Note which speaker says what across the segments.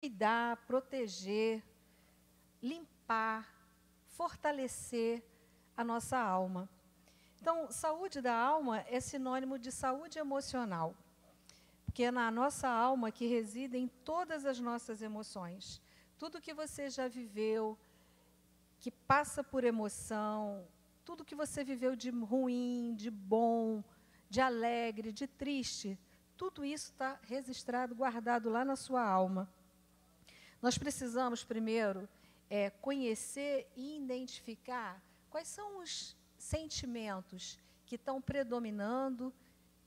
Speaker 1: cuidar, proteger, limpar, fortalecer a nossa alma. Então, saúde da alma é sinônimo de saúde emocional, porque é na nossa alma que residem todas as nossas emoções. Tudo que você já viveu, que passa por emoção, tudo que você viveu de ruim, de bom, de alegre, de triste, tudo isso está registrado, guardado lá na sua alma. Nós precisamos, primeiro, conhecer e identificar quais são os sentimentos que estão predominando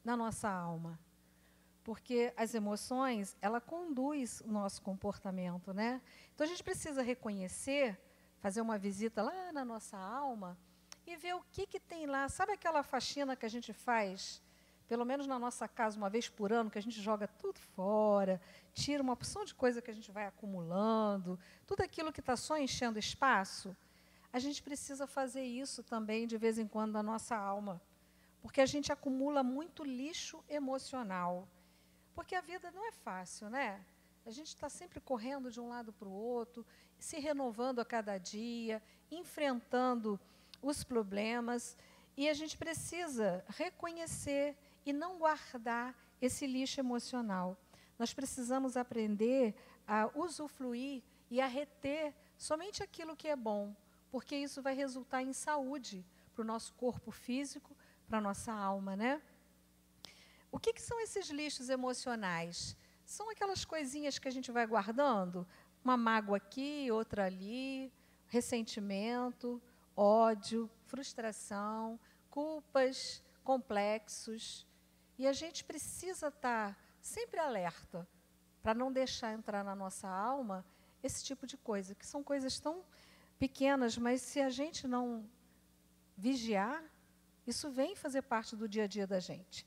Speaker 1: na nossa alma. Porque as emoções, ela conduz o nosso comportamento, né? Então, a gente precisa reconhecer, fazer uma visita lá na nossa alma e ver o que tem lá. Sabe aquela faxina que a gente faz, pelo menos na nossa casa, uma vez por ano, que a gente joga tudo fora, tira uma porção de coisa que a gente vai acumulando, tudo aquilo que está só enchendo espaço? A gente precisa fazer isso também, de vez em quando, na nossa alma, porque a gente acumula muito lixo emocional. Porque a vida não é fácil, né? A gente está sempre correndo de um lado para o outro, se renovando a cada dia, enfrentando os problemas, e a gente precisa reconhecer e não guardar esse lixo emocional. Nós precisamos aprender a usufruir e a reter somente aquilo que é bom, porque isso vai resultar em saúde para o nosso corpo físico, para a nossa alma, né? O que são esses lixos emocionais? São aquelas coisinhas que a gente vai guardando, uma mágoa aqui, outra ali, ressentimento, ódio, frustração, culpas, complexos. E a gente precisa estar sempre alerta para não deixar entrar na nossa alma esse tipo de coisa, que são coisas tão pequenas, mas se a gente não vigiar, isso vem fazer parte do dia a dia da gente.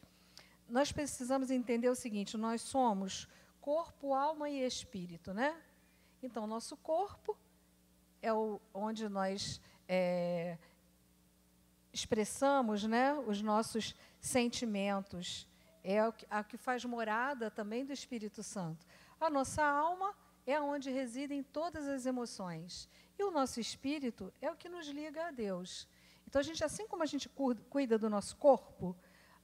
Speaker 1: Nós precisamos entender o seguinte: nós somos corpo, alma e espírito, né? Então, nosso corpo é onde nós expressamos, né, os nossos sentimentos, é a que faz morada também do Espírito Santo. A nossa alma é onde residem todas as emoções. E o nosso espírito é o que nos liga a Deus. Então, a gente, assim como a gente cuida do nosso corpo,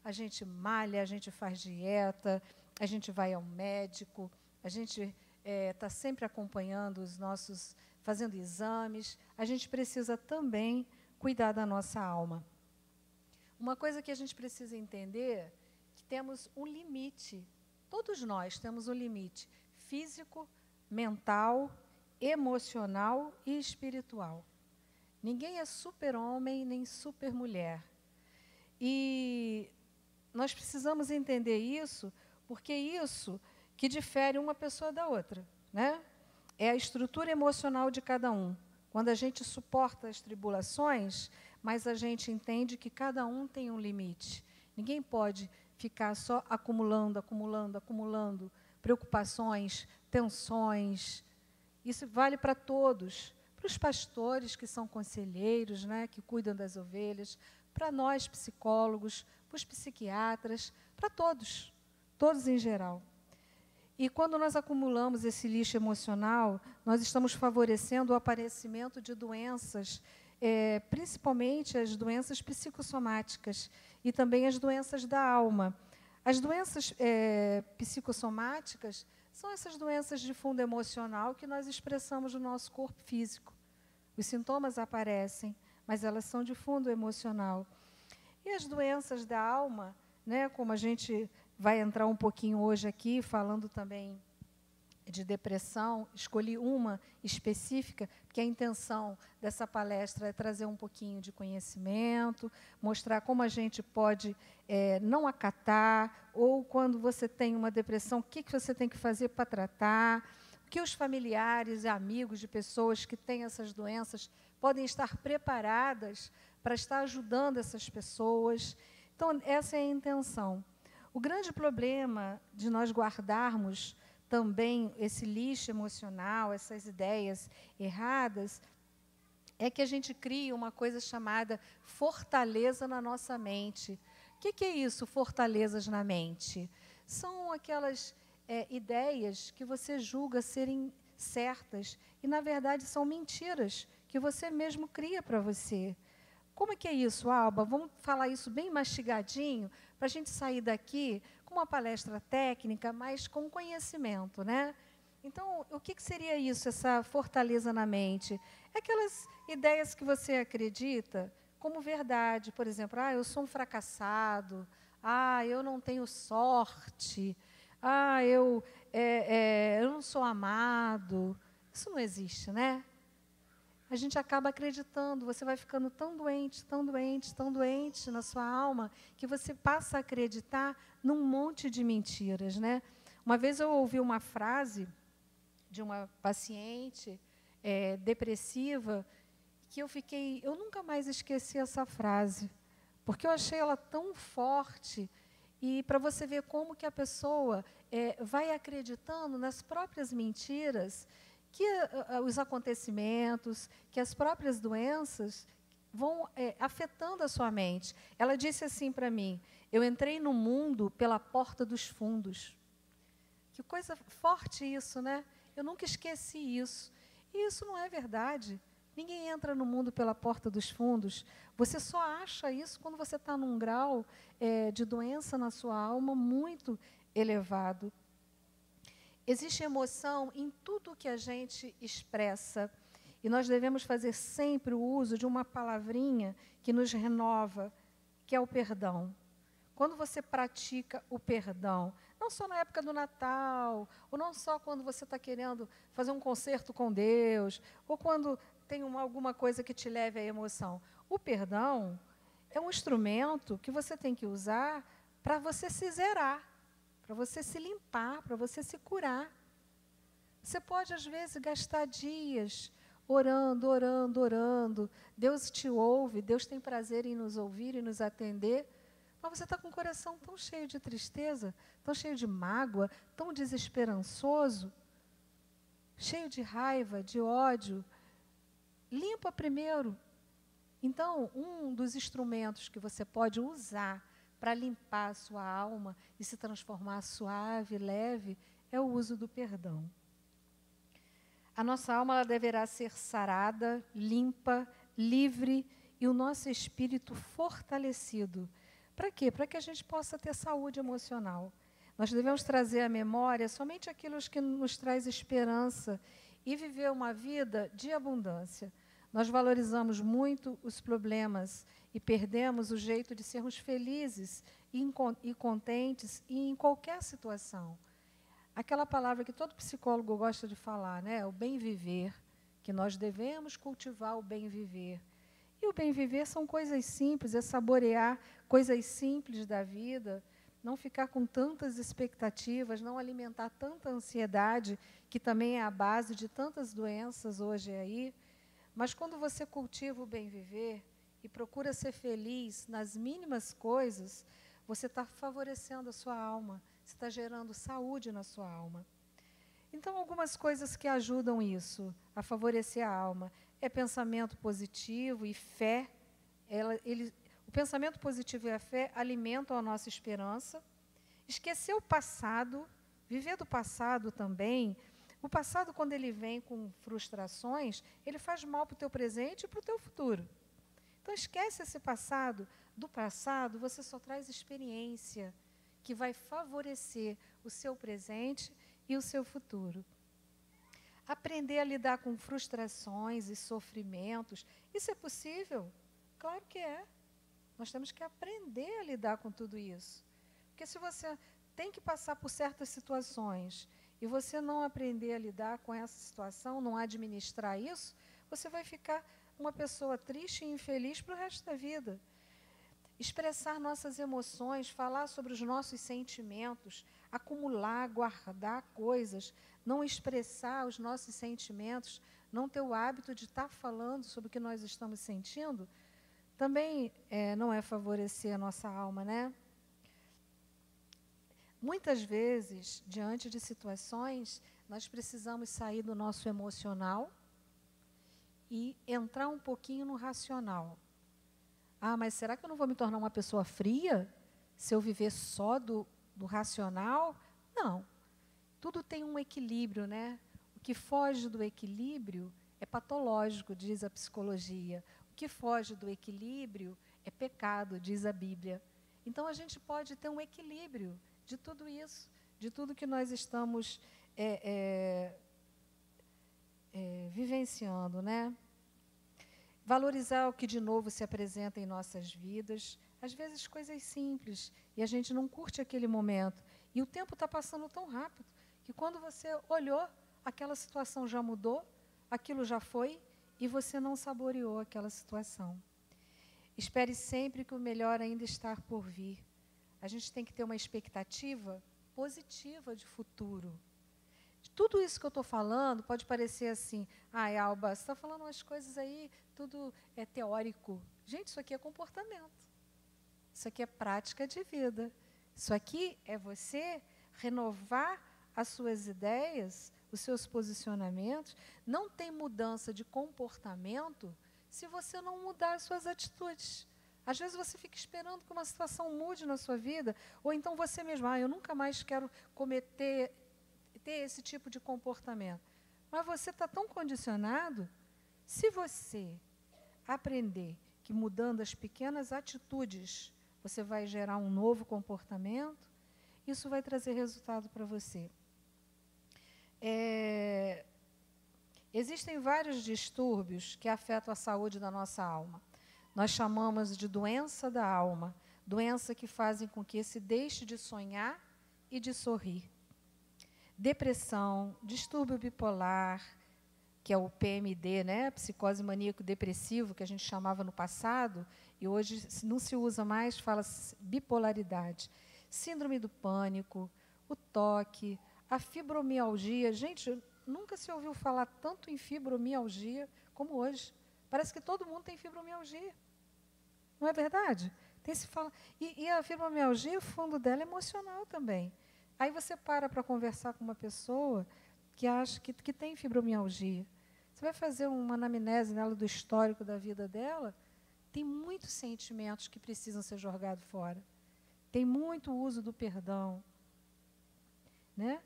Speaker 1: a gente malha, a gente faz dieta, a gente vai ao médico, a gente está sempre acompanhando os nossos, fazendo exames. A gente precisa também cuidar da nossa alma. Uma coisa que a gente precisa entender é que temos um limite. Todos nós temos um limite físico, mental, emocional e espiritual. Ninguém é super-homem nem super-mulher. E nós precisamos entender isso, porque isso que difere uma pessoa da outra, né? É a estrutura emocional de cada um. Quando a gente suporta as tribulações, mas a gente entende que cada um tem um limite. Ninguém pode ficar só acumulando, acumulando, acumulando preocupações, tensões. Isso vale para todos, para os pastores que são conselheiros, né, que cuidam das ovelhas, para nós psicólogos, para os psiquiatras, para todos, todos em geral. E quando nós acumulamos esse lixo emocional, nós estamos favorecendo o aparecimento de doenças, principalmente as doenças psicossomáticas e também as doenças da alma. As doenças psicossomáticas são essas doenças de fundo emocional que nós expressamos no nosso corpo físico. Os sintomas aparecem, mas elas são de fundo emocional. E as doenças da alma, né, como a gente vai entrar um pouquinho hoje aqui, falando também de depressão, escolhi uma específica, porque a intenção dessa palestra é trazer um pouquinho de conhecimento, mostrar como a gente pode não acatar, ou quando você tem uma depressão, o que você tem que fazer para tratar, o que os familiares e amigos de pessoas que têm essas doenças podem estar preparadas para estar ajudando essas pessoas. Então, essa é a intenção. O grande problema de nós guardarmos também esse lixo emocional, essas ideias erradas, é que a gente cria uma coisa chamada fortaleza na nossa mente. O que é isso, fortalezas na mente? São aquelas ideias que você julga serem certas e, na verdade, são mentiras que você mesmo cria para você. Como é que é isso, Alba? Vamos falar isso bem mastigadinho, para a gente sair daqui com uma palestra técnica, mas com conhecimento, né? Então, o que seria isso, essa fortaleza na mente? É aquelas ideias que você acredita como verdade. Por exemplo, eu sou um fracassado, eu não tenho sorte, eu não sou amado. Isso não existe, né? A gente acaba acreditando, você vai ficando tão doente, tão doente, tão doente na sua alma, que você passa a acreditar num monte de mentiras, né? Uma vez eu ouvi uma frase de uma paciente depressiva, que eu nunca mais esqueci essa frase, porque eu achei ela tão forte, e para você ver como que a pessoa vai acreditando nas próprias mentiras, que os acontecimentos, que as próprias doenças vão afetando a sua mente. Ela disse assim para mim: eu entrei no mundo pela porta dos fundos. Que coisa forte isso, né? Eu nunca esqueci isso. E isso não é verdade. Ninguém entra no mundo pela porta dos fundos. Você só acha isso quando você está num grau de doença na sua alma muito elevado. Existe emoção em tudo que a gente expressa. E nós devemos fazer sempre o uso de uma palavrinha que nos renova, que é o perdão. Quando você pratica o perdão, não só na época do Natal, ou não só quando você está querendo fazer um concerto com Deus, ou quando tem alguma coisa que te leve à emoção. O perdão é um instrumento que você tem que usar para você se zerar, para você se limpar, para você se curar. Você pode, às vezes, gastar dias orando, orando, orando. Deus te ouve, Deus tem prazer em nos ouvir e nos atender. Mas você está com o coração tão cheio de tristeza, tão cheio de mágoa, tão desesperançoso, cheio de raiva, de ódio. Limpa primeiro. Então, um dos instrumentos que você pode usar para limpar a sua alma e se transformar suave, leve, é o uso do perdão. A nossa alma ela deverá ser sarada, limpa, livre e o nosso espírito fortalecido. Para quê? Para que a gente possa ter saúde emocional. Nós devemos trazer à memória somente aquilo que nos traz esperança e viver uma vida de abundância. Nós valorizamos muito os problemas e perdemos o jeito de sermos felizes e contentes em qualquer situação. Aquela palavra que todo psicólogo gosta de falar, né? O bem viver, que nós devemos cultivar o bem viver. E o bem viver são coisas simples, é saborear coisas simples da vida, não ficar com tantas expectativas, não alimentar tanta ansiedade, que também é a base de tantas doenças hoje aí. Mas quando você cultiva o bem viver e procura ser feliz nas mínimas coisas, você está favorecendo a sua alma, você está gerando saúde na sua alma. Então, algumas coisas que ajudam isso, a favorecer a alma, é pensamento positivo e fé. O pensamento positivo e a fé alimentam a nossa esperança. Esquecer o passado, viver do passado também. O passado, quando ele vem com frustrações, ele faz mal para o teu presente e para o teu futuro. Então, esquece esse passado. Do passado, você só traz experiência que vai favorecer o seu presente e o seu futuro. Aprender a lidar com frustrações e sofrimentos, isso é possível? Claro que é. Nós temos que aprender a lidar com tudo isso. Porque se você tem que passar por certas situações e você não aprender a lidar com essa situação, não administrar isso, você vai ficar uma pessoa triste e infeliz para o resto da vida. Expressar nossas emoções, falar sobre os nossos sentimentos, acumular, guardar coisas, não expressar os nossos sentimentos, não ter o hábito de estar falando sobre o que nós estamos sentindo, também não é favorecer a nossa alma, né? Muitas vezes, diante de situações, nós precisamos sair do nosso emocional e entrar um pouquinho no racional. Mas será que eu não vou me tornar uma pessoa fria se eu viver só do racional? Não. tudo tem um equilíbrio, né? O que foge do equilíbrio é patológico, diz a psicologia. O que foge do equilíbrio é pecado, diz a Bíblia. Então, a gente pode ter um equilíbrio de tudo isso, de tudo que nós estamos vivenciando, né? Valorizar o que de novo se apresenta em nossas vidas, às vezes coisas simples, e a gente não curte aquele momento. E o tempo está passando tão rápido, que quando você olhou, aquela situação já mudou, aquilo já foi, e você não saboreou aquela situação. Espere sempre que o melhor ainda está por vir. A gente tem que ter uma expectativa positiva de futuro. Tudo isso que eu estou falando pode parecer assim, Alba, você está falando umas coisas aí, tudo é teórico. Gente, isso aqui é comportamento. Isso aqui é prática de vida. Isso aqui é você renovar as suas ideias, os seus posicionamentos. Não tem mudança de comportamento se você não mudar as suas atitudes. Às vezes você fica esperando que uma situação mude na sua vida, ou então você mesmo, eu nunca mais quero ter esse tipo de comportamento. Mas você está tão condicionado, se você aprender que mudando as pequenas atitudes, você vai gerar um novo comportamento, isso vai trazer resultado para você. Existem vários distúrbios que afetam a saúde da nossa alma. Nós chamamos de doença da alma, doença que fazem com que se deixe de sonhar e de sorrir. Depressão, distúrbio bipolar, que é o PMD, né? Psicose maníaco-depressivo, que a gente chamava no passado, e hoje não se usa mais, fala-se bipolaridade. Síndrome do pânico, o toque, a fibromialgia. Gente, nunca se ouviu falar tanto em fibromialgia como hoje. Parece que todo mundo tem fibromialgia. Não é verdade? E a fibromialgia, o fundo dela é emocional também. Aí você para conversar com uma pessoa que acha que tem fibromialgia. Você vai fazer uma anamnese nela do histórico da vida dela, tem muitos sentimentos que precisam ser jogados fora. Tem muito uso do perdão, né?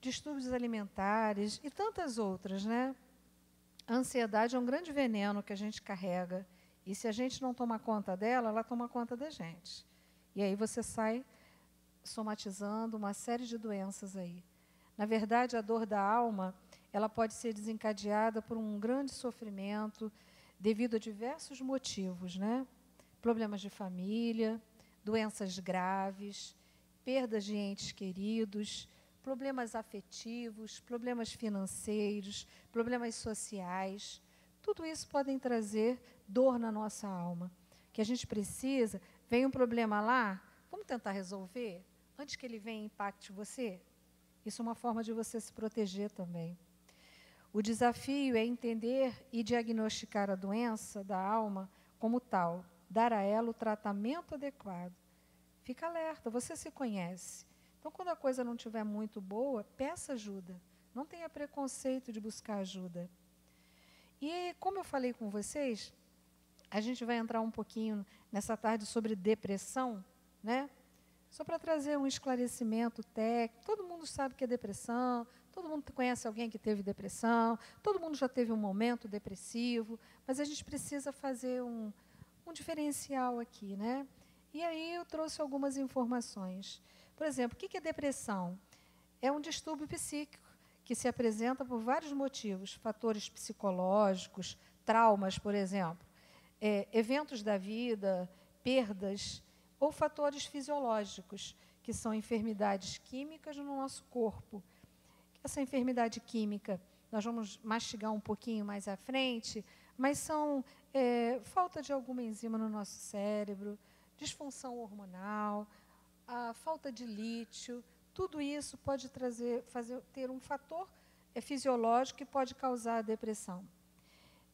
Speaker 1: Distúrbios alimentares e tantas outras, né? A ansiedade é um grande veneno que a gente carrega. E se a gente não tomar conta dela, ela toma conta da gente. E aí você sai somatizando uma série de doenças aí. Na verdade, a dor da alma, ela pode ser desencadeada por um grande sofrimento devido a diversos motivos, né? Problemas de família, doenças graves, perdas de entes queridos, problemas afetivos, problemas financeiros, problemas sociais. Tudo isso podem trazer dor na nossa alma. Que a gente precisa, vem um problema lá, vamos tentar resolver antes que ele venha e impacte você? Isso é uma forma de você se proteger também. O desafio é entender e diagnosticar a doença da alma como tal, dar a ela o tratamento adequado. Fica alerta, você se conhece. Então, quando a coisa não estiver muito boa, peça ajuda. Não tenha preconceito de buscar ajuda. E, como eu falei com vocês, a gente vai entrar um pouquinho nessa tarde sobre depressão, né? Só para trazer um esclarecimento técnico. Todo mundo sabe o que é depressão, todo mundo conhece alguém que teve depressão, todo mundo já teve um momento depressivo, mas a gente precisa fazer um diferencial aqui, né? E aí eu trouxe algumas informações. Por exemplo, o que é depressão? É um distúrbio psíquico que se apresenta por vários motivos, fatores psicológicos, traumas, por exemplo, eventos da vida, perdas, ou fatores fisiológicos, que são enfermidades químicas no nosso corpo. Essa enfermidade química, nós vamos mastigar um pouquinho mais à frente, mas são falta de alguma enzima no nosso cérebro, disfunção hormonal, a falta de lítio, tudo isso pode ter um fator fisiológico que pode causar a depressão.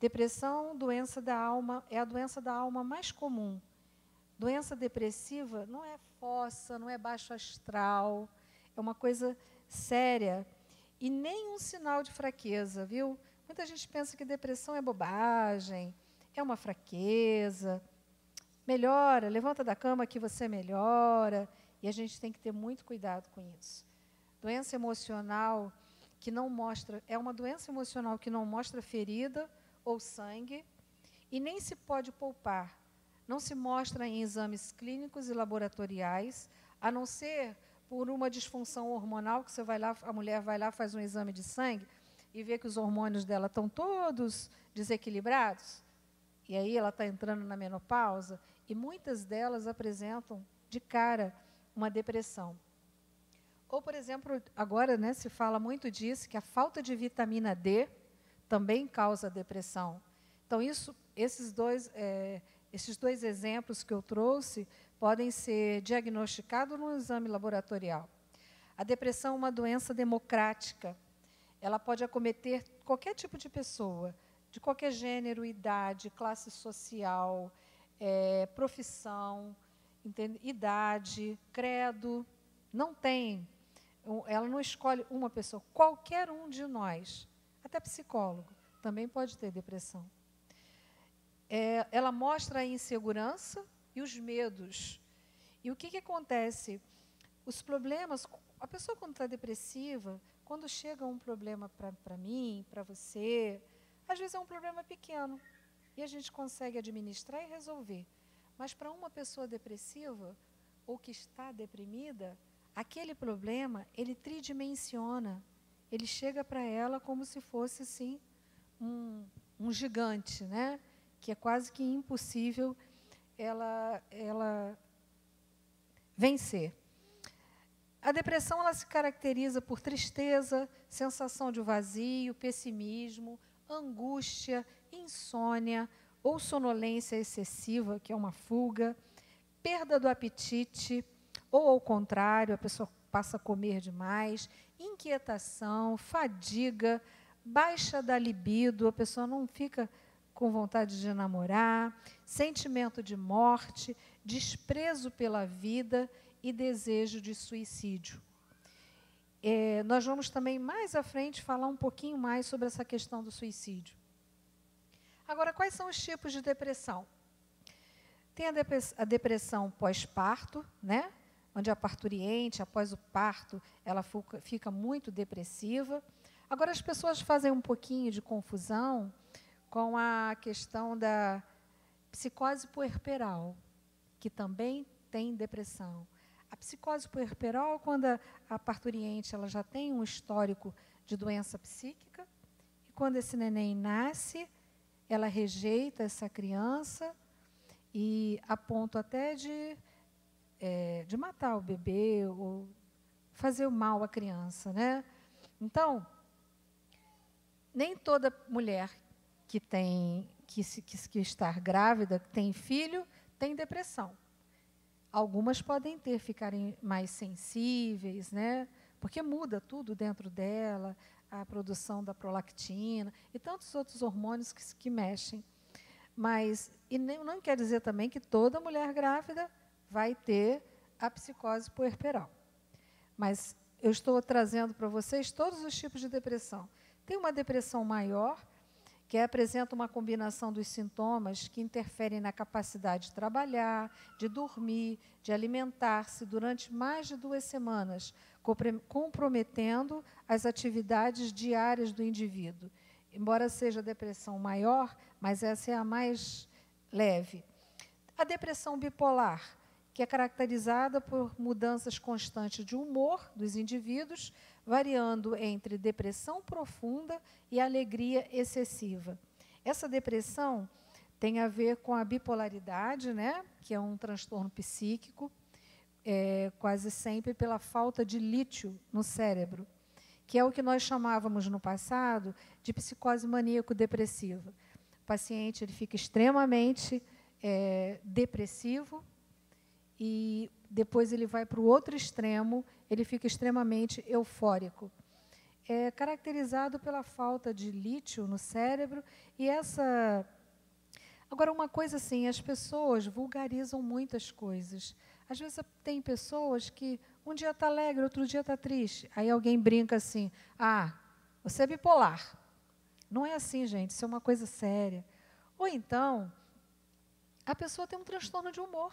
Speaker 1: Depressão, doença da alma, é a doença da alma mais comum. Doença depressiva não é fossa, não é baixo astral, é uma coisa séria e nem um sinal de fraqueza, viu? Muita gente pensa que depressão é bobagem, é uma fraqueza. Melhora, levanta da cama que você melhora, e a gente tem que ter muito cuidado com isso. Doença emocional que não mostra, é uma doença emocional que não mostra ferida ou sangue e nem se pode poupar. Não se mostra em exames clínicos e laboratoriais, a não ser por uma disfunção hormonal, que você vai lá, a mulher vai lá, faz um exame de sangue e vê que os hormônios dela estão todos desequilibrados, e aí ela está entrando na menopausa, e muitas delas apresentam de cara uma depressão. Ou, por exemplo, agora, né, se fala muito disso, que a falta de vitamina D também causa depressão. Então, esses dois exemplos que eu trouxe podem ser diagnosticados no exame laboratorial. A depressão é uma doença democrática. Ela pode acometer qualquer tipo de pessoa, de qualquer gênero, idade, classe social, profissão, idade, credo. Não tem. Ela não escolhe uma pessoa. Qualquer um de nós, até psicólogo, também pode ter depressão. Ela mostra a insegurança e os medos. E o que acontece? Os problemas, a pessoa quando está depressiva, quando chega um problema para mim, para você, às vezes é um problema pequeno, e a gente consegue administrar e resolver. Mas para uma pessoa depressiva, ou que está deprimida, aquele problema, ele tridimensiona. Ele chega para ela como se fosse, assim, um gigante, né? Que é quase que impossível ela vencer. A depressão ela se caracteriza por tristeza, sensação de vazio, pessimismo, angústia, insônia ou sonolência excessiva, que é uma fuga, perda do apetite, ou ao contrário, a pessoa passa a comer demais, inquietação, fadiga, baixa da libido, a pessoa não fica com vontade de namorar, sentimento de morte, desprezo pela vida e desejo de suicídio. Nós vamos também, mais à frente, falar um pouquinho mais sobre essa questão do suicídio. Agora, quais são os tipos de depressão? Tem a depressão pós-parto, né? Onde a parturiente, após o parto, ela fica muito depressiva. Agora, as pessoas fazem um pouquinho de confusão com a questão da psicose puerperal, que também tem depressão. A psicose puerperal, quando a parturiente ela já tem um histórico de doença psíquica, e quando esse neném nasce, ela rejeita essa criança, e a ponto até de matar o bebê ou fazer o mal à criança, né? Então, nem toda mulher que está grávida, que tem filho, tem depressão. Algumas podem ficarem mais sensíveis, né? Porque muda tudo dentro dela, a produção da prolactina e tantos outros hormônios que mexem. Mas não quer dizer também que toda mulher grávida vai ter a psicose puerperal. Mas eu estou trazendo para vocês todos os tipos de depressão. Tem uma depressão maior, que apresenta uma combinação dos sintomas que interferem na capacidade de trabalhar, de dormir, de alimentar-se durante mais de 2 semanas, comprometendo as atividades diárias do indivíduo. Embora seja a depressão maior, mas essa é a mais leve. A depressão bipolar, que é caracterizada por mudanças constantes de humor dos indivíduos, variando entre depressão profunda e alegria excessiva. Essa depressão tem a ver com a bipolaridade, né, que é um transtorno psíquico, quase sempre pela falta de lítio no cérebro, que é o que nós chamávamos no passado de psicose maníaco-depressiva. O paciente ele fica extremamente depressivo, e depois ele vai para o outro extremo, ele fica extremamente eufórico. É caracterizado pela falta de lítio no cérebro e essa... Agora, uma coisa assim, as pessoas vulgarizam muitas coisas. Às vezes tem pessoas que um dia está alegre, outro dia está triste. Aí alguém brinca assim, você é bipolar. Não é assim, gente, isso é uma coisa séria. Ou então, a pessoa tem um transtorno de humor,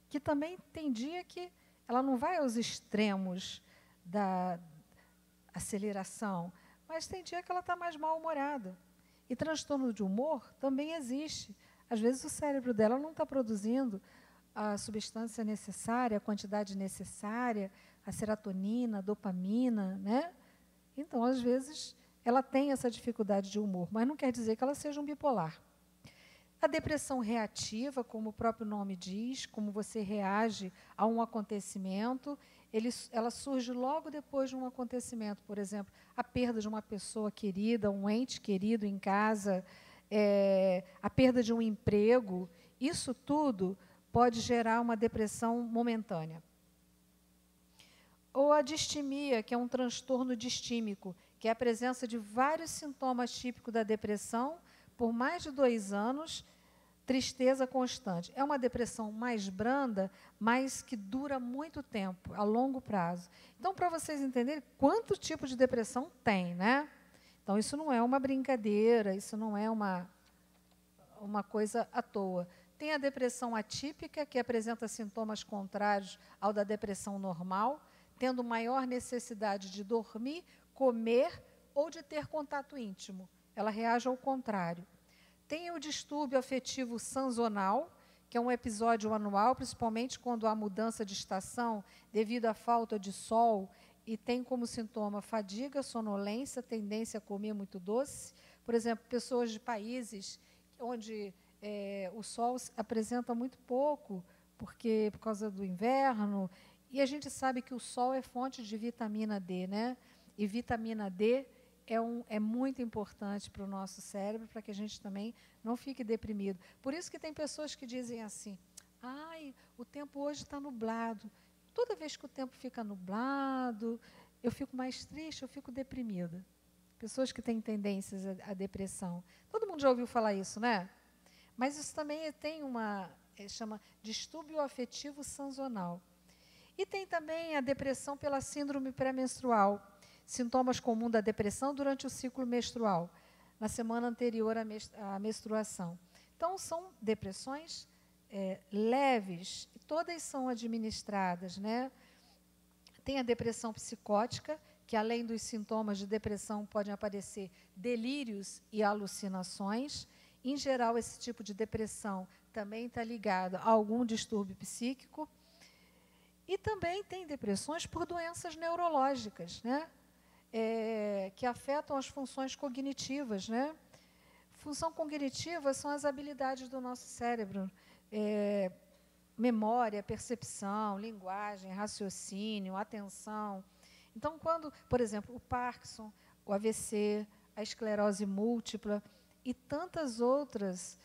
Speaker 1: que também tem dia que ela não vai aos extremos da aceleração, mas tem dia que ela está mais mal-humorada. E transtorno de humor também existe. Às vezes o cérebro dela não está produzindo a substância necessária, a quantidade necessária, a serotonina, a dopamina, né? Então, às vezes, ela tem essa dificuldade de humor, mas não quer dizer que ela seja um bipolar. A depressão reativa, como o próprio nome diz, como você reage a um acontecimento, ela surge logo depois de um acontecimento. Por exemplo, a perda de uma pessoa querida, um ente querido em casa, a perda de um emprego, isso tudo pode gerar uma depressão momentânea. Ou a distimia, que é um transtorno distímico, que é a presença de vários sintomas típicos da depressão por mais de 2 anos, tristeza constante. É uma depressão mais branda, mas que dura muito tempo, a longo prazo. Então, para vocês entenderem quanto tipo de depressão tem, né? Então, isso não é uma brincadeira, isso não é uma coisa à toa. Tem a depressão atípica, que apresenta sintomas contrários ao da depressão normal, tendo maior necessidade de dormir, comer ou de ter contato íntimo. Ela reage ao contrário. Tem o distúrbio afetivo sazonal, que é um episódio anual, principalmente quando há mudança de estação devido à falta de sol, e tem como sintoma fadiga, sonolência, tendência a comer muito doce. Por exemplo, pessoas de países onde o sol se apresenta muito pouco, por causa do inverno, e a gente sabe que o sol é fonte de vitamina D, né? E vitamina D é muito importante para o nosso cérebro, para que a gente também não fique deprimido. Por isso que tem pessoas que dizem assim, ai, o tempo hoje está nublado. Toda vez que o tempo fica nublado, eu fico mais triste, eu fico deprimida. Pessoas que têm tendências à depressão. Todo mundo já ouviu falar isso, né? Mas isso também tem chama distúrbio afetivo sazonal. E tem também a depressão pela síndrome pré-menstrual, sintomas comuns da depressão durante o ciclo menstrual, na semana anterior à menstruação. Então, são depressões leves, e todas são administradas, né? Tem a depressão psicótica, que além dos sintomas de depressão podem aparecer delírios e alucinações. Em geral, esse tipo de depressão também está ligado a algum distúrbio psíquico. E também tem depressões por doenças neurológicas, né? Que afetam as funções cognitivas, né? Função cognitiva são as habilidades do nosso cérebro, memória, percepção, linguagem, raciocínio, atenção. Então, quando, por exemplo, o Parkinson, o AVC, a esclerose múltipla e tantas outras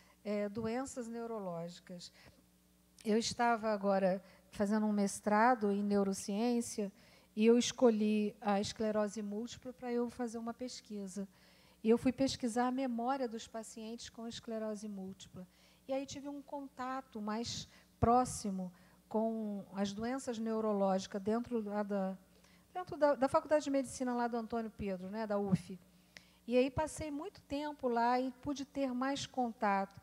Speaker 1: doenças neurológicas. Eu estava agora fazendo um mestrado em neurociência e eu escolhi a esclerose múltipla para eu fazer uma pesquisa. E eu fui pesquisar a memória dos pacientes com esclerose múltipla. E aí tive um contato mais próximo com as doenças neurológicas dentro da Faculdade de Medicina lá do Antônio Pedro, né, da UF. E aí passei muito tempo lá e pude ter mais contato.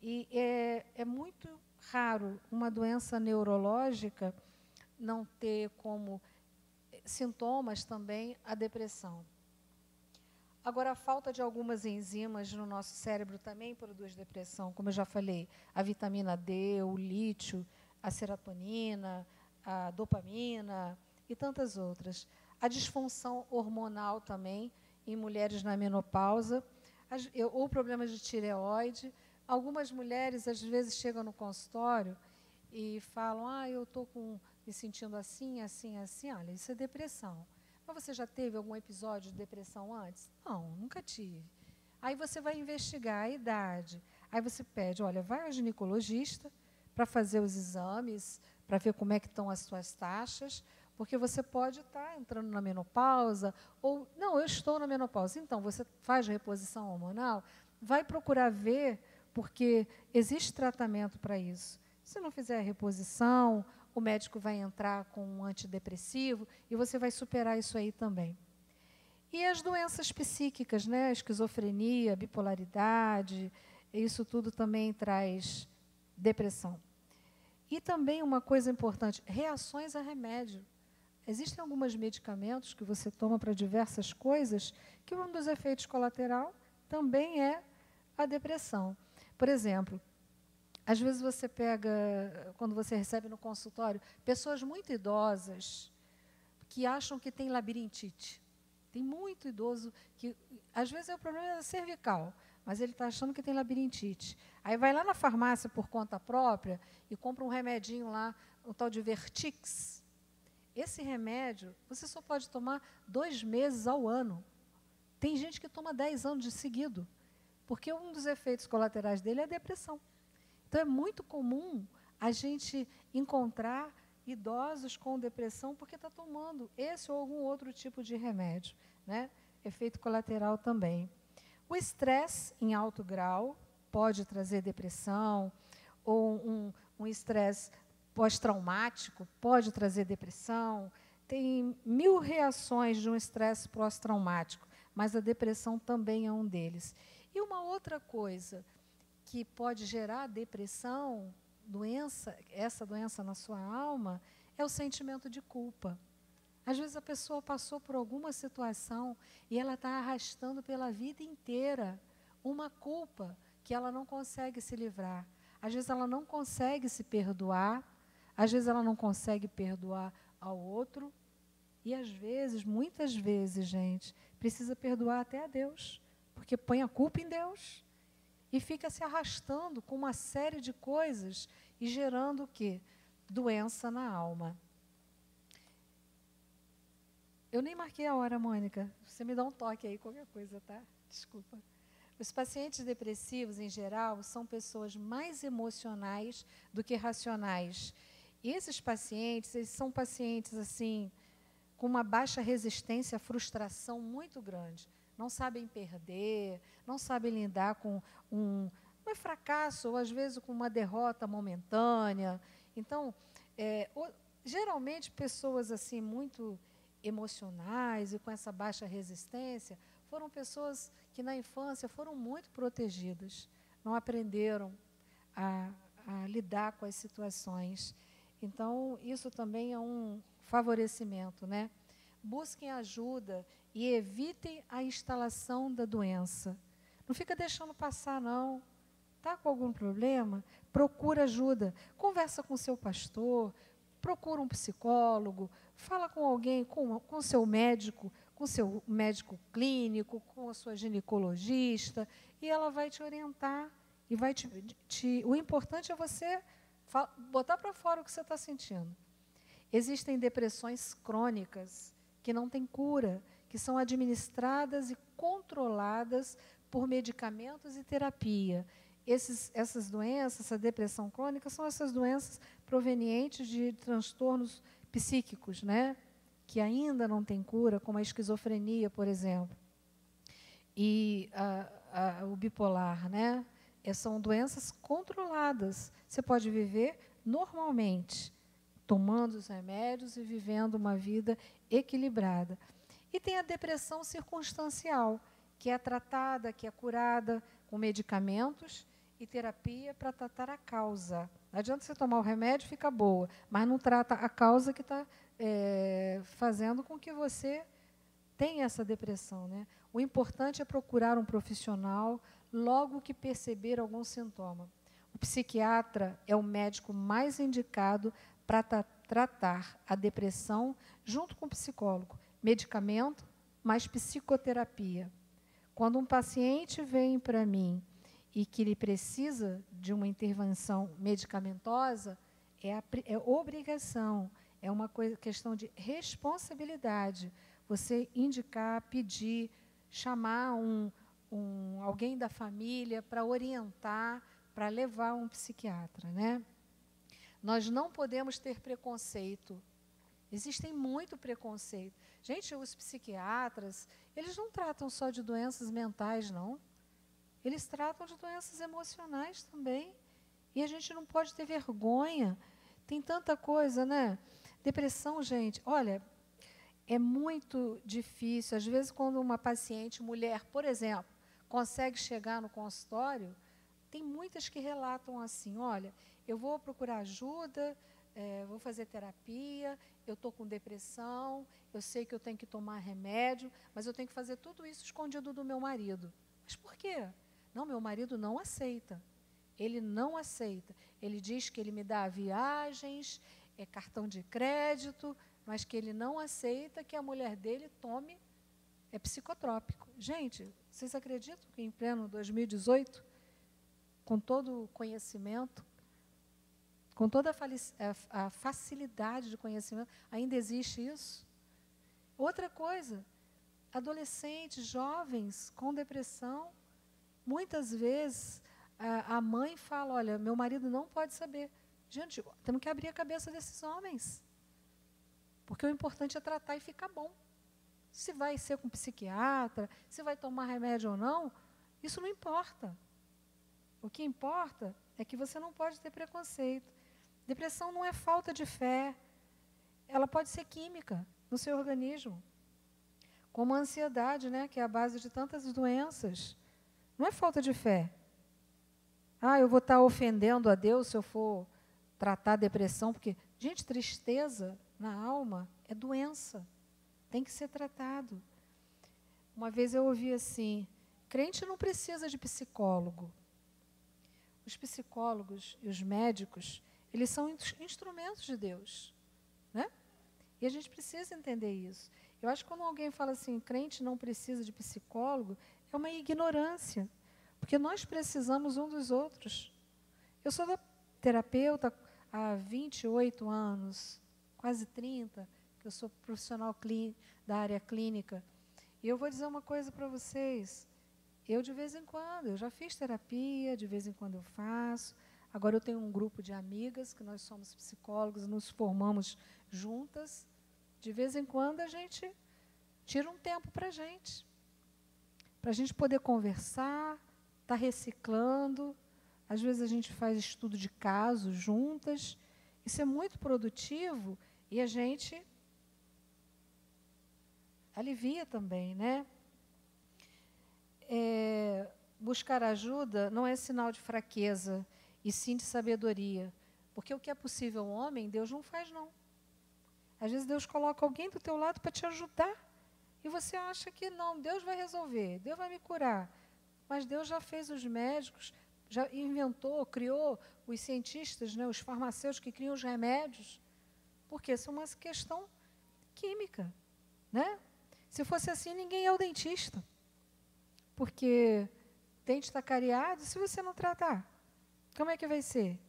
Speaker 1: E é muito raro uma doença neurológica não ter como sintomas também a depressão. Agora, a falta de algumas enzimas no nosso cérebro também produz depressão, como eu já falei, a vitamina D, o lítio, a serotonina, a dopamina e tantas outras. A disfunção hormonal também, em mulheres na menopausa, ou problemas de tireoide. Algumas mulheres, às vezes, chegam no consultório e falam, eu estou me sentindo assim, assim, assim. Olha, isso é depressão. Mas você já teve algum episódio de depressão antes? Não, nunca tive. Aí você vai investigar a idade. Aí você pede, olha, vai ao ginecologista para fazer os exames, para ver como é que estão as suas taxas, porque você pode estar entrando na menopausa, ou, não, eu estou na menopausa. Então, você faz reposição hormonal, vai procurar ver, porque existe tratamento para isso. Se não fizer a reposição, o médico vai entrar com um antidepressivo e você vai superar isso aí também. E as doenças psíquicas, né? Esquizofrenia, bipolaridade, isso tudo também traz depressão. E também uma coisa importante, reações a remédio. Existem alguns medicamentos que você toma para diversas coisas, que um dos efeitos colaterais também é a depressão. Por exemplo, às vezes você pega, quando você recebe no consultório, pessoas muito idosas que acham que tem labirintite. Tem muito idoso que, às vezes, é o problema cervical, mas ele está achando que tem labirintite. Aí vai lá na farmácia por conta própria e compra um remedinho lá, o tal de Vertix. Esse remédio, você só pode tomar 2 meses ao ano. Tem gente que toma 10 anos de seguido, porque um dos efeitos colaterais dele é a depressão. Então, é muito comum a gente encontrar idosos com depressão porque está tomando esse ou algum outro tipo de remédio, né? Efeito colateral também. O estresse em alto grau pode trazer depressão, ou um estresse pós-traumático pode trazer depressão. Tem 1000 reações de um estresse pós-traumático, mas a depressão também é um deles. E uma outra coisa que pode gerar depressão, essa doença na sua alma, é o sentimento de culpa. Às vezes a pessoa passou por alguma situação e ela está arrastando pela vida inteira uma culpa que ela não consegue se livrar. Às vezes ela não consegue se perdoar, às vezes ela não consegue perdoar ao outro, e às vezes, muitas vezes, gente, precisa perdoar até a Deus, porque põe a culpa em Deus e fica se arrastando com uma série de coisas e gerando o quê? Doença na alma. Eu nem marquei a hora, Mônica. Você me dá um toque aí, qualquer coisa, tá? Desculpa. Os pacientes depressivos, em geral, são pessoas mais emocionais do que racionais. E esses pacientes, eles são pacientes, assim, com uma baixa resistência à frustração muito grande. Não sabem perder, não sabem lidar com um fracasso, ou às vezes com uma derrota momentânea. Então, geralmente, pessoas assim muito emocionais e com essa baixa resistência foram pessoas que na infância foram muito protegidas, não aprenderam a lidar com as situações. Então, isso também é um favorecimento, né? Busquem ajuda e evitem a instalação da doença. Não fica deixando passar, não. Está com algum problema? Procura ajuda. Conversa com o seu pastor, procura um psicólogo, fala com alguém, com o seu médico clínico, com a sua ginecologista, e ela vai te orientar. E vai o importante é você botar para fora o que você está sentindo. Existem depressões crônicas que não têm cura, que são administradas e controladas por medicamentos e terapia. Essas doenças, essa depressão crônica, são essas doenças provenientes de transtornos psíquicos, né? Que ainda não têm cura, como a esquizofrenia, por exemplo. E o bipolar, né? São doenças controladas. Você pode viver normalmente, tomando os remédios e vivendo uma vida equilibrada. E tem a depressão circunstancial, que é tratada, que é curada com medicamentos e terapia para tratar a causa. Não adianta você tomar o remédio e fica boa, mas não trata a causa que está fazendo com que você tenha essa depressão, né? O importante é procurar um profissional logo que perceber algum sintoma. O psiquiatra é o médico mais indicado para tratar a depressão junto com o psicólogo. Medicamento, mais psicoterapia. Quando um paciente vem para mim e que ele precisa de uma intervenção medicamentosa, é obrigação, é uma questão de responsabilidade. Você indicar, pedir, chamar alguém da família para orientar, para levar um psiquiatra, né? Nós não podemos ter preconceito. Existem muito preconceito. Gente, os psiquiatras, eles não tratam só de doenças mentais, não. Eles tratam de doenças emocionais também. E a gente não pode ter vergonha. Tem tanta coisa, né? Depressão, gente, olha, é muito difícil. Às vezes, quando uma paciente, mulher, por exemplo, consegue chegar no consultório, tem muitas que relatam assim, olha, eu vou procurar ajuda, vou fazer terapia, eu estou com depressão, eu sei que eu tenho que tomar remédio, mas eu tenho que fazer tudo isso escondido do meu marido. Mas por quê? Não, meu marido não aceita. Ele não aceita. Ele diz que ele me dá viagens, cartão de crédito, mas que ele não aceita que a mulher dele tome psicotrópico. Gente, vocês acreditam que em pleno 2018, com todo o conhecimento, com toda a facilidade de conhecimento, ainda existe isso? Outra coisa, adolescentes, jovens com depressão, muitas vezes a mãe fala, olha, meu marido não pode saber. Gente, temos que abrir a cabeça desses homens, porque o importante é tratar e ficar bom. Se vai ser com psiquiatra, se vai tomar remédio ou não, isso não importa. O que importa é que você não pode ter preconceito. Depressão não é falta de fé, ela pode ser química no seu organismo. Como a ansiedade, né, que é a base de tantas doenças. Não é falta de fé. Eu vou estar ofendendo a Deus se eu for tratar a depressão, porque, gente, tristeza na alma é doença. Tem que ser tratado. Uma vez eu ouvi assim, crente não precisa de psicólogo. Os psicólogos e os médicos, eles são instrumentos de Deus, né? E a gente precisa entender isso. Eu acho que quando alguém fala assim, crente não precisa de psicólogo, é uma ignorância, porque nós precisamos um dos outros. Eu sou terapeuta há 28 anos, quase 30, que eu sou profissional da área clínica. E eu vou dizer uma coisa para vocês. Eu, de vez em quando, eu já fiz terapia, de vez em quando eu faço. Agora eu tenho um grupo de amigas, que nós somos psicólogos, nos formamos juntas. De vez em quando a gente tira um tempo para a gente poder conversar, estar reciclando. Às vezes a gente faz estudo de caso juntas. Isso é muito produtivo e a gente alivia também, né? Buscar ajuda não é sinal de fraqueza, e sim de sabedoria. Porque o que é possível ao homem, Deus não faz, não. Às vezes Deus coloca alguém do teu lado para te ajudar, e você acha que não, Deus vai resolver, Deus vai me curar. Mas Deus já fez os médicos, já inventou, criou os cientistas, né, os farmacêuticos que criam os remédios, porque isso é uma questão química, né? Se fosse assim, ninguém é o dentista. Porque dente está cariado, se você não tratar, como é que vai ser?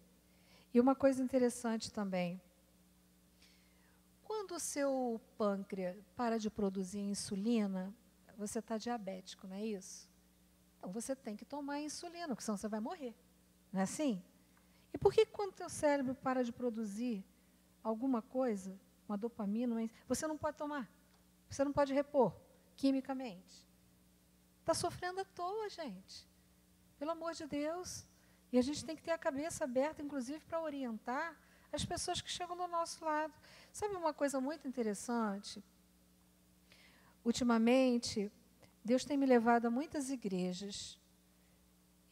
Speaker 1: E uma coisa interessante também, quando o seu pâncreas para de produzir insulina, você está diabético, não é isso? Então você tem que tomar insulina, porque senão você vai morrer. Não é assim? E por que quando o seu cérebro para de produzir alguma coisa, uma dopamina, você não pode tomar? Você não pode repor quimicamente? Está sofrendo à toa, gente. Pelo amor de Deus. E a gente tem que ter a cabeça aberta, inclusive, para orientar as pessoas que chegam do nosso lado. Sabe uma coisa muito interessante? Ultimamente, Deus tem me levado a muitas igrejas.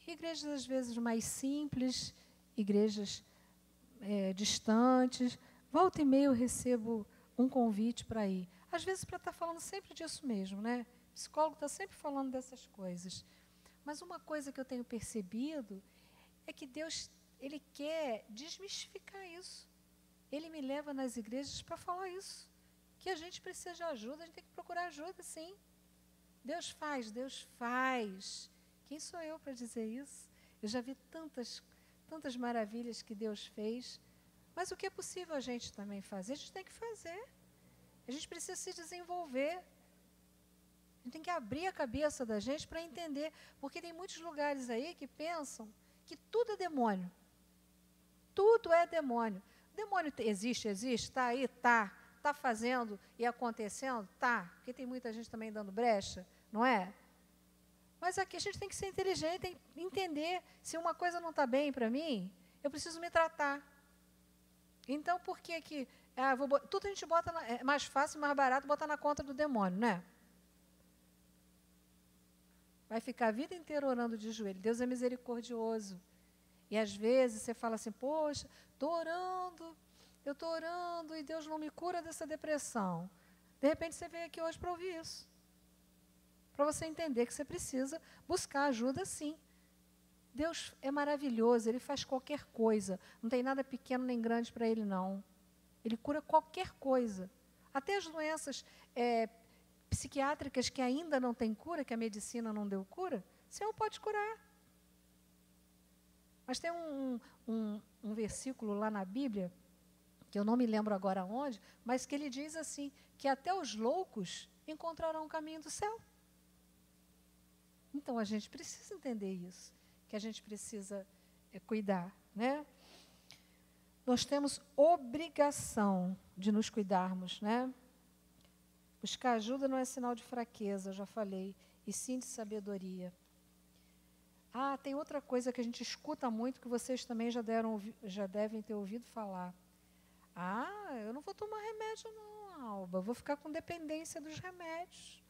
Speaker 1: Igrejas, às vezes, mais simples, igrejas distantes. Volta e meia eu recebo um convite para ir. Às vezes, para estar falando sempre disso mesmo, né? O psicólogo está sempre falando dessas coisas. Mas uma coisa que eu tenho percebido é que Deus, Ele quer desmistificar isso. Ele me leva nas igrejas para falar isso. Que a gente precisa de ajuda, a gente tem que procurar ajuda, sim. Deus faz. Quem sou eu para dizer isso? Eu já vi tantas maravilhas que Deus fez. Mas o que é possível a gente também fazer, a gente tem que fazer. A gente precisa se desenvolver. A gente tem que abrir a cabeça da gente para entender. Porque tem muitos lugares aí que pensam que tudo é demônio. Tudo é demônio. O demônio existe, está aí, está fazendo e acontecendo, porque tem muita gente também dando brecha, não é? Mas aqui a gente tem que ser inteligente, tem que entender, se uma coisa não está bem para mim, eu preciso me tratar. Então, por que tudo a gente bota, é mais fácil, mais barato, botar na conta do demônio, né? Vai ficar a vida inteira orando de joelho. Deus é misericordioso. E às vezes você fala assim, poxa, estou orando, eu estou orando e Deus não me cura dessa depressão. De repente você veio aqui hoje para ouvir isso. Para você entender que você precisa buscar ajuda, sim. Deus é maravilhoso, Ele faz qualquer coisa. Não tem nada pequeno nem grande para Ele, não. Ele cura qualquer coisa. Até as doenças psiquiátricas que ainda não têm cura, que a medicina não deu cura, o Senhor pode curar. Mas tem um versículo lá na Bíblia, que eu não me lembro agora onde, mas que ele diz assim, que até os loucos encontrarão o caminho do céu. Então, a gente precisa entender isso, que a gente precisa cuidar, né? Nós temos obrigação de nos cuidarmos, né? Buscar ajuda não é sinal de fraqueza, eu já falei, e sim de sabedoria. Ah, tem outra coisa que a gente escuta muito, que vocês também já devem ter ouvido falar. Ah, eu não vou tomar remédio não, Alba, eu vou ficar com dependência dos remédios.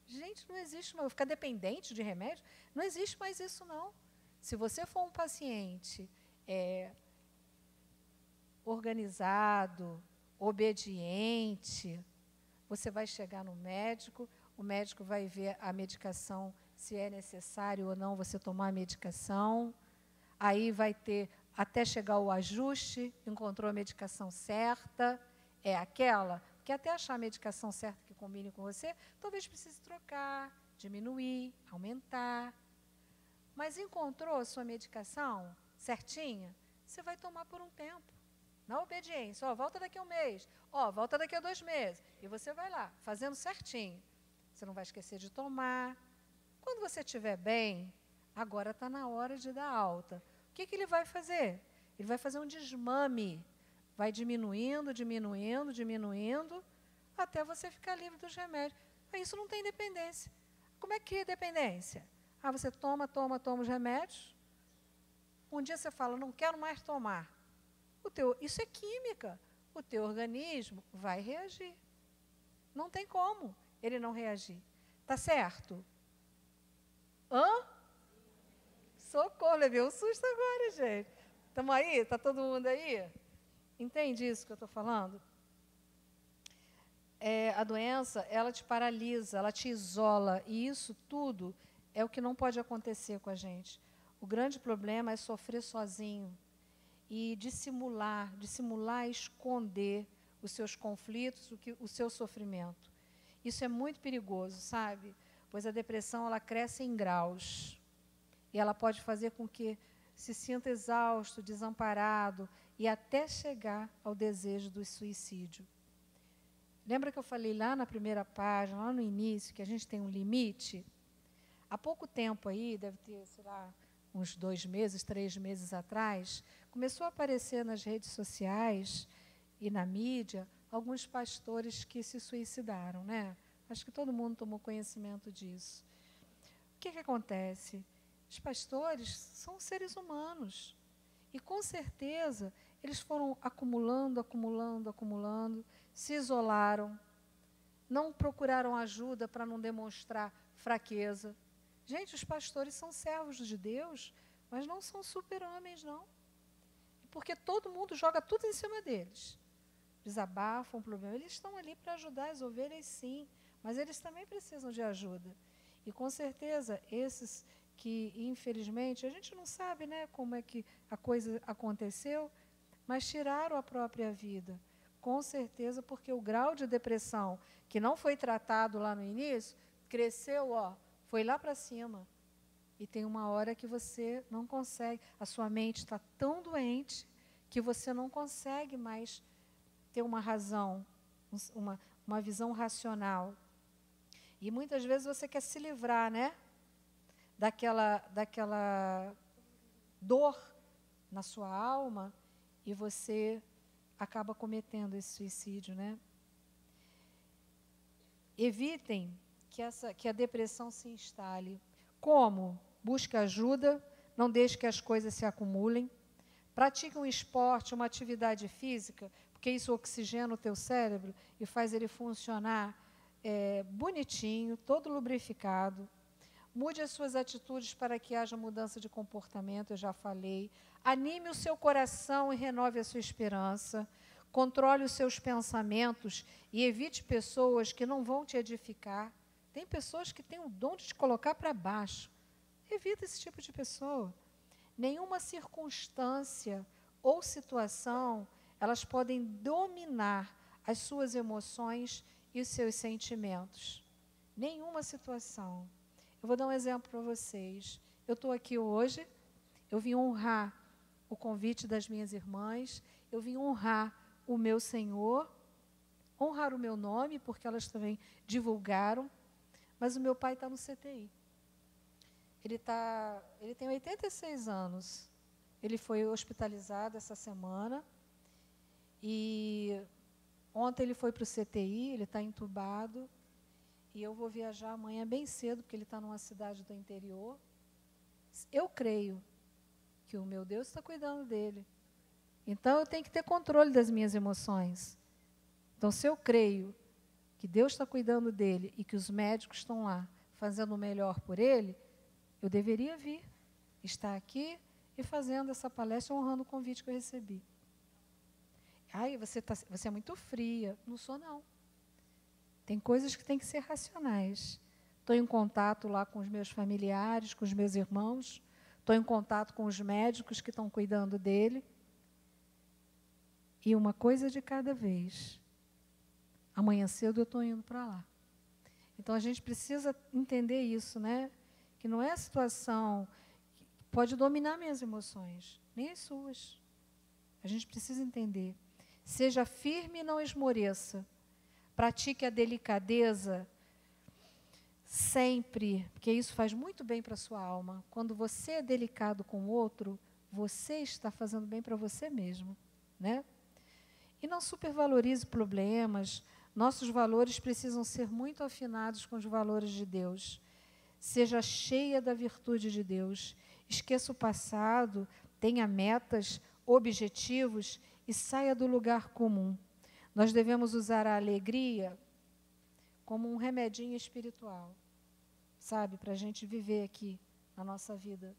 Speaker 1: Gente, não existe mais, vou ficar dependente de remédio? Não existe mais isso, não. Se você for um paciente organizado, obediente, você vai chegar no médico, o médico vai ver a medicação, se é necessário ou não você tomar a medicação, aí vai ter, até chegar o ajuste, encontrou a medicação certa, é aquela, que até achar a medicação certa que combine com você, talvez precise trocar, diminuir, aumentar. Mas encontrou a sua medicação certinha, você vai tomar por um tempo. Na obediência, volta daqui a um mês, volta daqui a 2 meses. E você vai lá, fazendo certinho. Você não vai esquecer de tomar. Quando você estiver bem, agora está na hora de dar alta. O que ele vai fazer? Ele vai fazer um desmame. Vai diminuindo, diminuindo, diminuindo, até você ficar livre dos remédios. Isso não tem dependência. Como é que é dependência? Você toma os remédios. Um dia você fala, não quero mais tomar. Isso é química. O teu organismo vai reagir. Não tem como ele não reagir. Tá certo? Socorro, levei um susto agora, gente. Estamos aí? Está todo mundo aí? Entende isso que eu estou falando? A doença, ela te paralisa, ela te isola, e isso tudo é o que não pode acontecer com a gente. O grande problema é sofrer sozinho e dissimular, esconder os seus conflitos, o seu sofrimento. Isso é muito perigoso, sabe? Pois a depressão, ela cresce em graus. E ela pode fazer com que se sinta exausto, desamparado, e até chegar ao desejo do suicídio. Lembra que eu falei lá na primeira página, lá no início, que a gente tem um limite? Há pouco tempo aí, deve ter, sei lá, uns 2 meses, 3 meses atrás, começou a aparecer nas redes sociais e na mídia alguns pastores que se suicidaram, né? Acho que todo mundo tomou conhecimento disso. O que acontece? Os pastores são seres humanos. E, com certeza, eles foram acumulando, se isolaram, não procuraram ajuda para não demonstrar fraqueza. Gente, os pastores são servos de Deus, mas não são super-homens, não. Porque todo mundo joga tudo em cima deles. Desabafam o problema. Eles estão ali para ajudar as ovelhas, sim, mas eles também precisam de ajuda. E, com certeza, esses que, infelizmente, a gente não sabe, né, como é que a coisa aconteceu, mas tiraram a própria vida. Com certeza, porque o grau de depressão, que não foi tratado lá no início, cresceu, foi lá para cima. E tem uma hora que você não consegue, a sua mente está tão doente que você não consegue mais ter uma razão, uma visão racional. E muitas vezes você quer se livrar, né? Daquela dor na sua alma, e você acaba cometendo esse suicídio, né? Evitem que a depressão se instale. Como? Busque ajuda, não deixe que as coisas se acumulem. Pratique um esporte, uma atividade física, porque isso oxigena o teu cérebro e faz ele funcionar bonitinho, todo lubrificado. Mude as suas atitudes para que haja mudança de comportamento, eu já falei. Anime o seu coração e renove a sua esperança. Controle os seus pensamentos e evite pessoas que não vão te edificar. Tem pessoas que têm o dom de te colocar para baixo. Evita esse tipo de pessoa. Nenhuma circunstância ou situação, elas podem dominar as suas emoções e os seus sentimentos. Nenhuma situação. Eu vou dar um exemplo para vocês. Eu estou aqui hoje, eu vim honrar o convite das minhas irmãs, eu vim honrar o meu Senhor, honrar o meu nome, porque elas também divulgaram, mas o meu pai está no CTI. Ele tem 86 anos. Ele foi hospitalizado essa semana e ontem ele foi para o CTI, ele está entubado e eu vou viajar amanhã bem cedo, porque ele está numa cidade do interior. Eu creio que o meu Deus está cuidando dele. Então, eu tenho que ter controle das minhas emoções. Então, se eu creio que Deus está cuidando dele e que os médicos estão lá fazendo o melhor por ele, eu deveria vir, estar aqui e fazendo essa palestra, honrando o convite que eu recebi. Ai, você é muito fria. Não sou, não. Tem coisas que têm que ser racionais. Estou em contato lá com os meus familiares, com os meus irmãos, estou em contato com os médicos que estão cuidando dele. E uma coisa de cada vez. Amanhã cedo eu estou indo para lá. Então, a gente precisa entender isso, né? Que não é a situação que pode dominar minhas emoções, nem as suas. A gente precisa entender. Seja firme e não esmoreça. Pratique a delicadeza sempre, porque isso faz muito bem para a sua alma. Quando você é delicado com o outro, você está fazendo bem para você mesmo, né? E não supervalorize problemas. Nossos valores precisam ser muito afinados com os valores de Deus. Seja cheia da virtude de Deus. Esqueça o passado, tenha metas, objetivos e saia do lugar comum. Nós devemos usar a alegria como um remedinho espiritual, sabe, para a gente viver aqui na nossa vida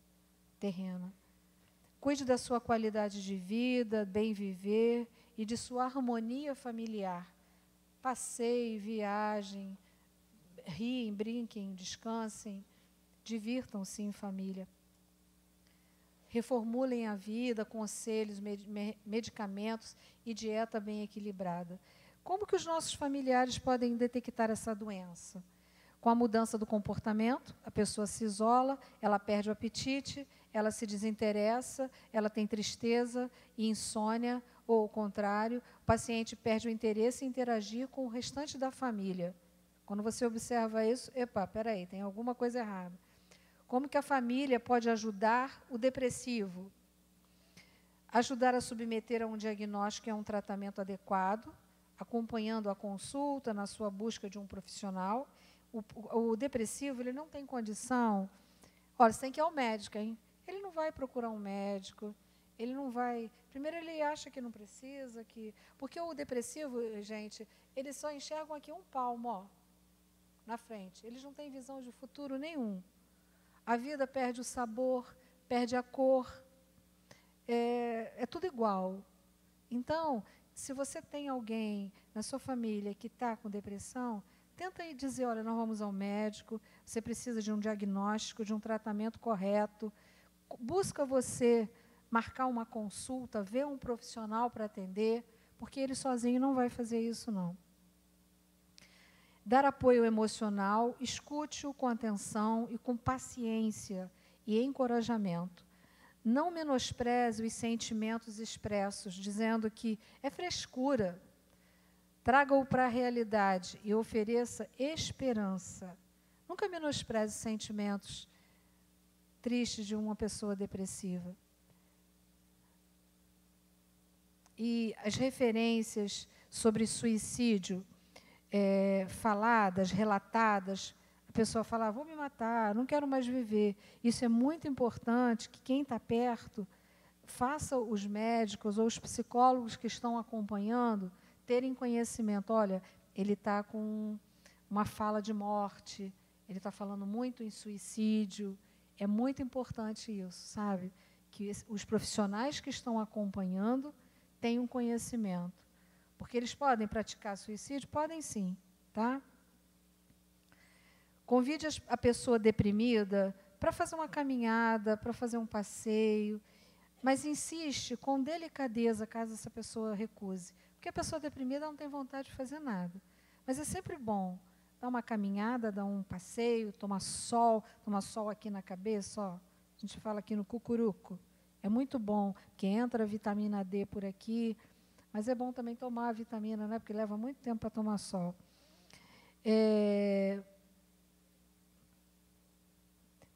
Speaker 1: terrena. Cuide da sua qualidade de vida, bem viver e de sua harmonia familiar. Passeie, viajem, riem, brinquem, descansem, divirtam-se em família. Reformulem a vida, conselhos, medicamentos e dieta bem equilibrada. Como que os nossos familiares podem detectar essa doença? Com a mudança do comportamento, a pessoa se isola, ela perde o apetite, ela se desinteressa, ela tem tristeza e insônia, ou o contrário, o paciente perde o interesse em interagir com o restante da família. Quando você observa isso, epa, peraí, tem alguma coisa errada. Como que a família pode ajudar o depressivo? Ajudar a submeter a um diagnóstico e a um tratamento adequado, acompanhando a consulta na sua busca de um profissional. O depressivo, ele não tem condição. Olha, você tem que ir ao médico, hein? Ele não vai procurar um médico, ele não vai... Primeiro, ele acha que não precisa, porque o depressivo, gente, eles só enxergam aqui um palmo, ó, na frente. Eles não têm visão de futuro nenhum. A vida perde o sabor, perde a cor, é tudo igual. Então, se você tem alguém na sua família que está com depressão, tenta aí dizer, olha, nós vamos ao médico, você precisa de um diagnóstico, de um tratamento correto. Busca você marcar uma consulta, ver um profissional para atender, porque ele sozinho não vai fazer isso, não. Dar apoio emocional, escute-o com atenção e com paciência e encorajamento. Não menospreze os sentimentos expressos, dizendo que é frescura. Traga-o para a realidade e ofereça esperança. Nunca menospreze sentimentos tristes de uma pessoa depressiva. E as referências sobre suicídio faladas, relatadas, a pessoa fala, vou me matar, não quero mais viver. Isso é muito importante, que quem está perto faça os médicos ou os psicólogos que estão acompanhando terem conhecimento. Olha, ele está com uma fala de morte, ele está falando muito em suicídio. É muito importante isso, sabe? Que os profissionais que estão acompanhando tenham conhecimento. Porque eles podem praticar suicídio? Podem sim, tá? Convide a pessoa deprimida para fazer uma caminhada, para fazer um passeio, mas insiste com delicadeza, caso essa pessoa recuse. Porque a pessoa deprimida não tem vontade de fazer nada. Mas é sempre bom dar uma caminhada, dar um passeio, tomar sol aqui na cabeça, ó. A gente fala aqui no cucuruco. É muito bom, porque entra a vitamina D por aqui, mas é bom também tomar a vitamina, né? Porque leva muito tempo para tomar sol.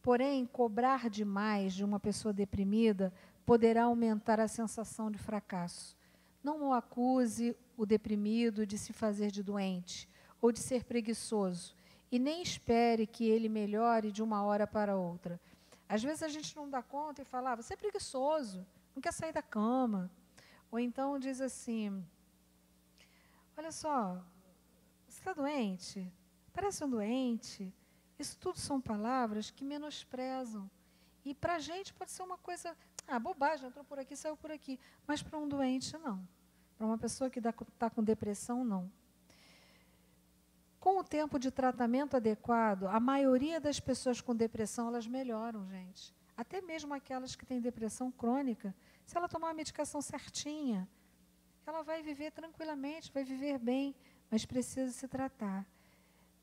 Speaker 1: Porém, cobrar demais de uma pessoa deprimida poderá aumentar a sensação de fracasso. Não o acuse, o deprimido, de se fazer de doente ou de ser preguiçoso, e nem espere que ele melhore de uma hora para outra. Às vezes a gente não dá conta e fala, você é preguiçoso, não quer sair da cama. Ou então diz assim, olha só, você está doente? Parece um doente. Isso tudo são palavras que menosprezam. E para a gente pode ser uma coisa, bobagem, entrou por aqui, saiu por aqui. Mas para um doente, não. Para uma pessoa que está com depressão, não. Com o tempo de tratamento adequado, a maioria das pessoas com depressão, elas melhoram, gente. Até mesmo aquelas que têm depressão crônica, se ela tomar a medicação certinha, ela vai viver tranquilamente, vai viver bem, mas precisa se tratar.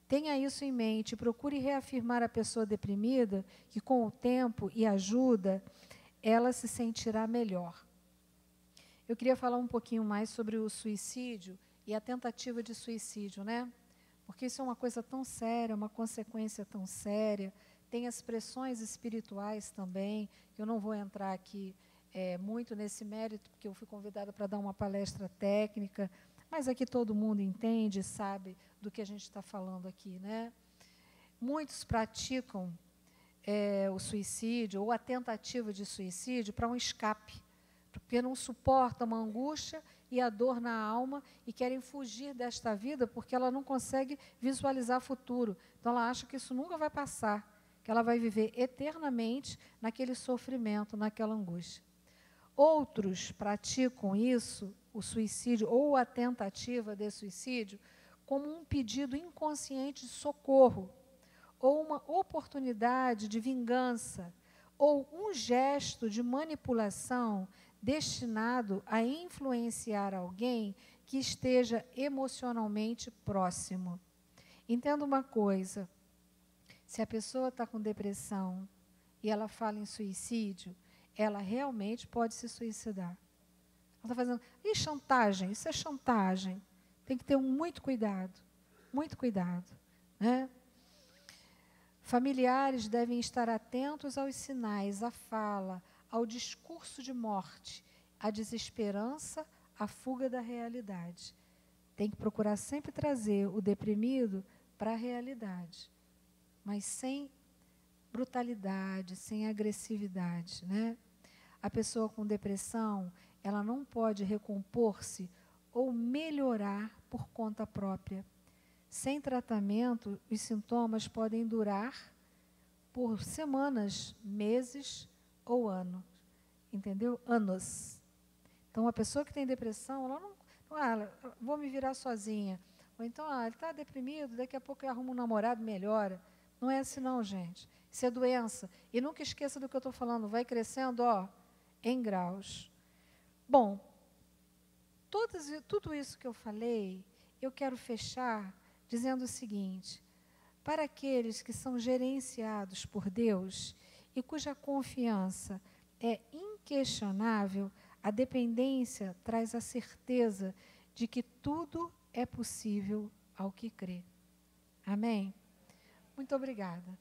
Speaker 1: Tenha isso em mente, procure reafirmar a pessoa deprimida que, com o tempo e ajuda, ela se sentirá melhor. Eu queria falar um pouquinho mais sobre o suicídio e a tentativa de suicídio, né? Porque isso é uma coisa tão séria, uma consequência tão séria. Tem as pressões espirituais também, que eu não vou entrar aqui muito nesse mérito, porque eu fui convidada para dar uma palestra técnica, mas aqui todo mundo entende, sabe do que a gente está falando aqui, né? Muitos praticam o suicídio ou a tentativa de suicídio para um escape, porque não suportam uma angústia e a dor na alma e querem fugir desta vida porque ela não consegue visualizar futuro. Então, ela acha que isso nunca vai passar, que ela vai viver eternamente naquele sofrimento, naquela angústia. Outros praticam isso, o suicídio ou a tentativa de suicídio, como um pedido inconsciente de socorro, ou uma oportunidade de vingança, ou um gesto de manipulação destinado a influenciar alguém que esteja emocionalmente próximo. Entenda uma coisa, se a pessoa está com depressão e ela fala em suicídio, ela realmente pode se suicidar. Ela está fazendo, chantagem, isso é chantagem. Tem que ter muito cuidado, né? Familiares devem estar atentos aos sinais, à fala, ao discurso de morte, à desesperança, à fuga da realidade. Tem que procurar sempre trazer o deprimido para a realidade, mas sem brutalidade, sem agressividade, né? A pessoa com depressão, ela não pode recompor-se ou melhorar por conta própria. Sem tratamento, os sintomas podem durar por semanas, meses ou anos. Entendeu? Anos. Então, a pessoa que tem depressão, ela não vou me virar sozinha. Ou então, ele está deprimido, daqui a pouco eu arrumo um namorado, melhora. Não é assim não, gente. Isso é doença. E nunca esqueça do que eu estou falando, vai crescendo, em graus. Bom, tudo isso que eu falei, eu quero fechar dizendo o seguinte: para aqueles que são gerenciados por Deus e cuja confiança é inquestionável, a dependência traz a certeza de que tudo é possível ao que crê. Amém? Muito obrigada.